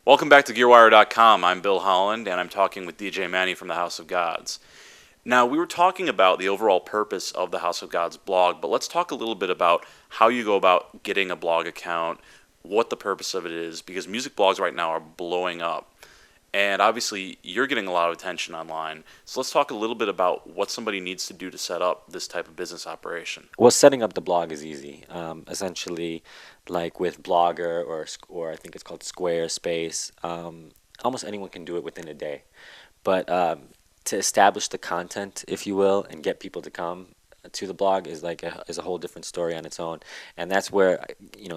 Welcome back to GearWire.com. I'm Bill Holland, and I'm talking with DJ Manny from the House of Godz. Now, we were talking about the overall purpose of the House of Godz blog, but let's talk a little bit about how you go about getting a blog account, what the purpose of it is, because music blogs right now are blowing up. And obviously, you're getting a lot of attention online. So let's talk a little bit about what somebody needs to do to set up this type of business operation. Well, setting up the blog is easy. Essentially, like with Blogger or I think it's called Squarespace, almost anyone can do it within a day. But to establish the content, if you will, and get people to come to the blog is a whole different story on its own, and that's where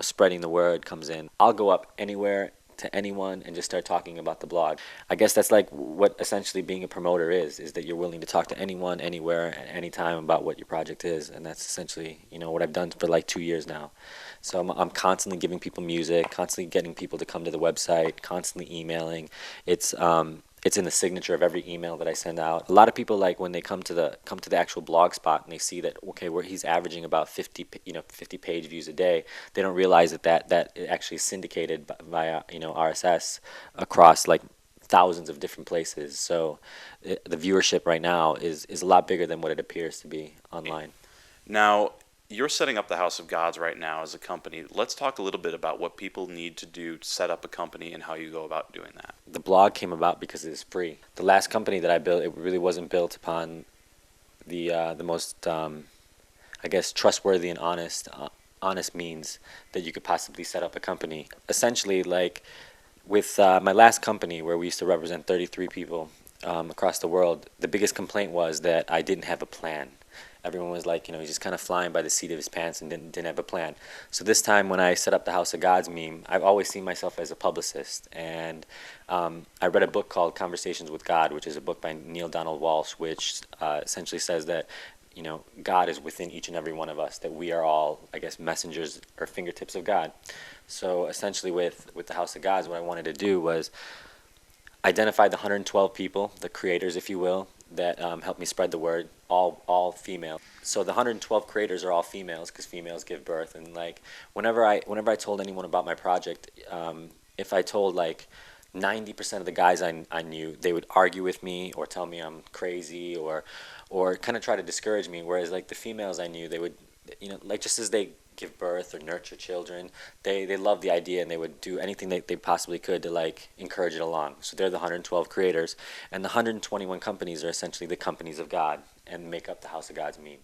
spreading the word comes in. I'll go up anywhere to anyone and just start talking about the blog. I guess that's like what essentially being a promoter is that you're willing to talk to anyone, anywhere, at any time about what your project is, and that's essentially what I've done for like 2 years now. So I'm constantly giving people music, constantly getting people to come to the website, constantly emailing. It's in the signature of every email that I send out. A lot of people, like when they come to the actual blog spot and they see that, okay, where he's averaging about 50 page views a day, they don't realize that it actually is syndicated via RSS across like thousands of different places. So the viewership right now is a lot bigger than what it appears to be online. Now, you're setting up the House of Godz right now as a company. Let's talk a little bit about what people need to do to set up a company and how you go about doing that. The blog came about because it is free. The last company that I built, it really wasn't built upon the most I guess trustworthy and honest means that you could possibly set up a company. Essentially, like with my last company where we used to represent 33 people across the world, the biggest complaint was that I didn't have a plan. Everyone was like, he's just kind of flying by the seat of his pants and didn't have a plan. So this time when I set up the House of Godz meme, I've always seen myself as a publicist. And I read a book called Conversations with God, which is a book by Neil Donald Walsh, which essentially says that, God is within each and every one of us, that we are all, I guess, messengers or fingertips of God. So essentially with the House of Godz, what I wanted to do was identify the 112 people, the creators, if you will, that helped me spread the word, all female. So the 112 creators are all females because females give birth. And like whenever I told anyone about my project, if I told like 90% of the guys I knew, they would argue with me or tell me I'm crazy or kind of try to discourage me. Whereas like the females I knew, they would, like just as they give birth or nurture children, they love the idea and they would do anything they possibly could to like encourage it along. So they're the 112 creators, and the 121 companies are essentially the companies of God and make up the House of Godz meme.